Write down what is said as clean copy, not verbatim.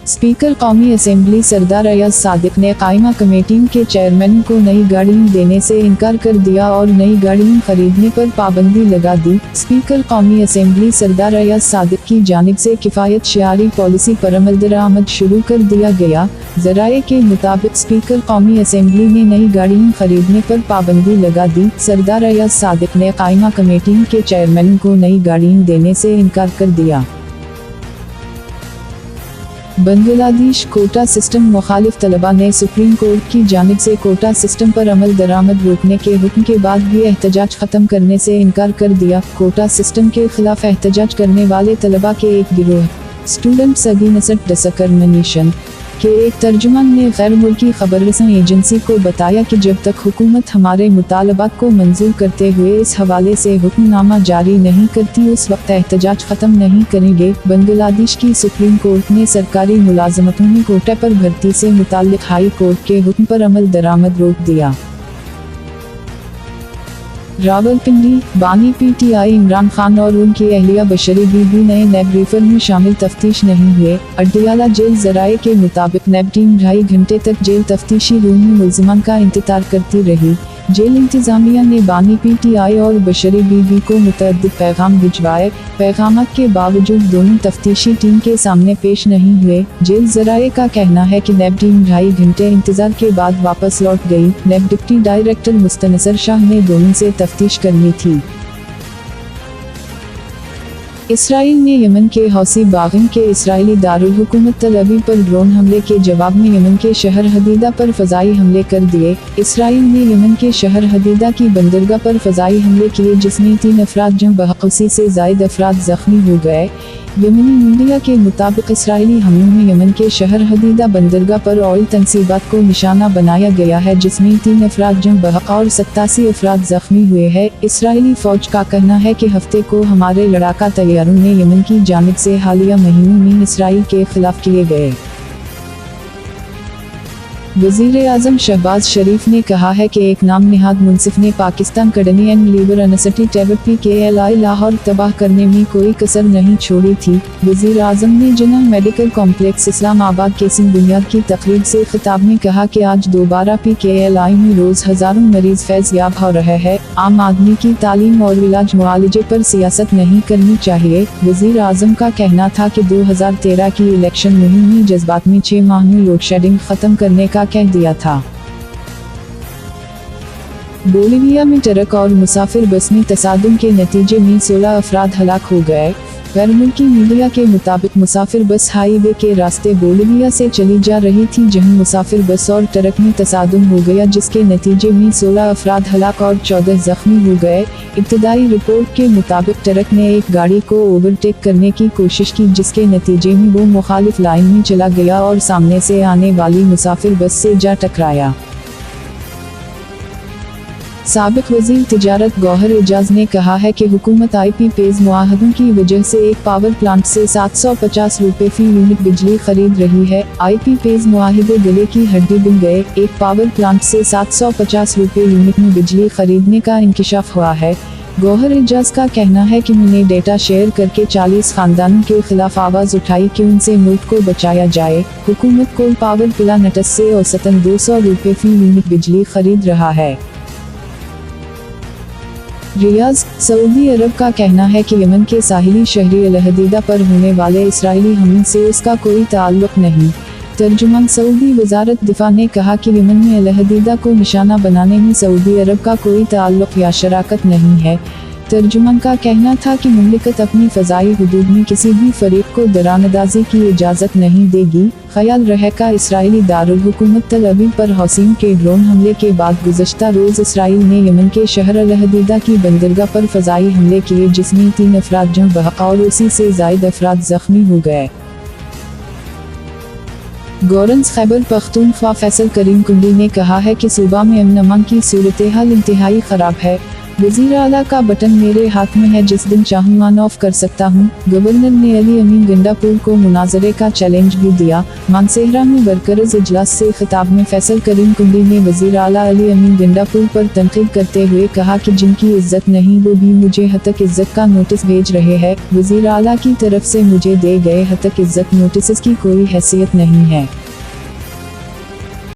Speaker कौमी assembly सरदार अयाज सादिक ने कायमा कमेटियों के चेयरमैन को नई गाड़ियां देने से इनकार कर दिया और नई गाड़ियां खरीदने पर पाबंदी लगा दी। स्पीकर कौमी असेंबली सरदार अयाज सादिक की जानिब से किफ़ायत शियारी पॉलिसी पर अमल दरामद शुरू कर दिया गया। ज़राए के मुताबिक स्पीकर कौमी असेंबली ने नई गाड़ियां खरीदने पर पाबंदी लगा दी। सरदार अयाज सादिक ने कायमा कमेटियों के चेयरमैन को नई गाड़ियां देने से इनकार कर दिया। बांग्लादेश कोटा सिस्टम मुखालिफ तलबा ने सुप्रीम कोर्ट की जानिब से कोटा सिस्टम पर अमल दरामद रोकने के हुक्म के बाद भी एहतजाज ख़त्म करने से इनकार कर दिया। कोटा सिस्टम के खिलाफ एहतजाज करने वाले तलबा के एक गिरोह स्टूडेंट्स अगेंस्ट डिस्क्रिमिनेशन के एक तर्जुमान ने गैर मुल्की खबररसां एजेंसी को बताया कि जब तक हुकूमत हमारे मुतालबात को मंजूर करते हुए इस हवाले से हुक्मनामा जारी नहीं करती उस वक्त एहतजाज ख़त्म नहीं करेंगे। बांग्लादेश की सुप्रीम कोर्ट ने सरकारी मुलाजमतों में कोटा पर भर्ती से मुताल्लिक हाई कोर्ट के हुक्म पर अमल दरामद रोक दिया। रावलपिंडी बानी पीटीआई इमरान खान और उनकी अहलिया बशरी बीबी नए नेब रिफर में शामिल तफ्तीश नहीं हुए। अड्डियाला जेल ज़राए के मुताबिक नेब टीम 2.5 घंटे तक जेल तफ्तीशी रूम में मुल्ज़िमान का इंतज़ार करती रही। जेल इंतज़ामिया ने बानी पीटीआई और बशरी बीबी को मुतअद्दिद पैगाम भिजवाए। पैगामात के बावजूद दोनों तफ्तीशी टीम के सामने पेश नहीं हुए। जेल ज़राए का कहना है कि नेब टीम 2.5 घंटे इंतज़ार के बाद वापस लौट गई। नेब डिप्टी डायरेक्टर मुस्तनसर शाह ने दोनों से तफ्तीश करनी थी। इसराइल ने यमन के हौसी बाग़िन के इसराइली दारुल हुकूमत तल अवीव पर ड्रोन हमले के जवाब में यमन के शहर हदीदा पर फ़ज़ाई हमले कर दिए। इसराइल ने यमन के शहर हदीदा की बंदरगाह पर फ़ज़ाई हमले किए जिसमें 3 अफराद जम बहक़ुसी से ज़ायद अफराद ज़ख्मी हो गए। यमनी मीडिया के मुताबिक इसराइली हमलों में यमन के शहर हदीदा बंदरगाह पर ऑयल तंसीबात को निशाना बनाया गया है जिसमें 3 अफराद जम बहक़ और 87 अफराद ज़ख्मी हुए हैं। इसराइली फ़ौज का कहना है कि हफ्ते को हमारे लड़ाका तैयारों ने यमन की जानिब से हालिया महीनों में इसराइल के खिलाफ किए गए। वज़ीर आज़म शहबाज शरीफ ने कहा है कि एक नाम निहाद मुनसिफ ने Pakistan Kidney and Liver Institute PKLI Lahore तबाह करने में कोई कसर नहीं छोड़ी थी। वज़ीर आज़म ने जिन्ना मेडिकल कॉम्प्लेक्स इस्लामाबाद के सिंह बुनियाद की तकरीब से खिताब में कहा कि आज दोबारा PKLI में रोज़ हज़ारों मरीज फैज़ याब हो रहे हैं। आम आदमी की तालीम और इलाज मुआलजे पर सियासत नहीं करनी चाहिए। वज़ीर आज़म का कहना था कि 2013 की इलेक्शन मुहिम में जज्बात में 6 माह में लोड शेडिंग ख़त्म करने का कह दिया था। बोलिविया में ट्रक और मुसाफिर बस में तसादुम के नतीजे में 16 अफराद हलाक हो गए। गैर मुल्की मीडिया के मुताबिक मुसाफिर बस हाईवे के रास्ते बोलिविया से चली जा रही थी जहां मुसाफिर बस और ट्रक में तसादुम हो गया जिसके नतीजे में 16 अफराद हलाक और 14 जख्मी हो गए। इब्तदाई रिपोर्ट के मुताबिक ट्रक ने एक गाड़ी को ओवरटेक करने की कोशिश की जिसके नतीजे में वो मुखालिफ लाइन में चला गया और सामने से आने वाली मुसाफिर बस से जा टकराया। साबिक वज़ीर तिजारत गौहर एजाज ने कहा है कि हुकूमत IP पेज मुआहदों की वजह से एक पावर प्लांट से 750 रुपये फी यूनिट बिजली खरीद रही है। IP पेज मुआहिदे गले की हड्डी बन गए। एक पावर प्लांट से 750 रुपये यूनिट में बिजली खरीदने का इंकिशाफ हुआ है। गौहर एजाज का कहना है कि मैंने डेटा शेयर करके 40 खानदानों के खिलाफ आवाज़ उठाई कि उनसे मुल्क को बचाया जाए। हुकूमत कोल पावर प्लांट से औसतन 200 रुपये फी यूनिट बिजली खरीद रहा है। रियाज़ सऊदी अरब का कहना है कि यमन के साहिली शहरी अल हदीदा पर होने वाले इसराइली हमले से उसका कोई ताल्लुक नहीं। तर्जुमान सऊदी वज़ारत दिफा ने कहा कि यमन में अल हदीदा को निशाना बनाने में सऊदी अरब का कोई ताल्लुक या शराकत नहीं है। तर्जुमान का कहना था कि मुमलिकत अपनी फ़ज़ाई हुदूद में किसी भी फरीक को दरानंदाज़ी की इजाज़त नहीं देगी। ख्याल रहे का इसराइली दारुल हुकूमत तल अवीव पर हौसियों के ड्रोन हमले के बाद गुज़श्ता रोज़ इसराइल ने यमन के शहर अल हदीदा की बंदरगाह पर फ़ज़ाई हमले किए जिसमें 3 अफराद जम बहक़ और उसी से ज़ायद अफराद ज़ख्मी हो गए। गवर्नर खैबर पख्तूनख्वा फैसल करीम कुंडी ने कहा है कि सूबा में अमन अमान की सूरत हाल इंतहाई ख़राब है। वज़ीर आला का बटन मेरे हाथ में है, जिस दिन चाहूँ ऑन ऑफ कर सकता हूँ। गवर्नर ने अली अमीन गंडापुर को मुनाजरे का चैलेंज भी दिया। मानसेहरा में वर्कर्स इजलास से खिताब में फैसल करीम कुंडी ने वज़ीर आला अली अमीन गंडापुर पर तनकीद करते हुए कहा कि जिनकी इज्जत नहीं वो भी मुझे हतक इज्जत का नोटिस भेज रहे हैं। वज़ीर आला की तरफ से मुझे दे गए हतक इज्जत नोटिस की कोई हैसियत नहीं है।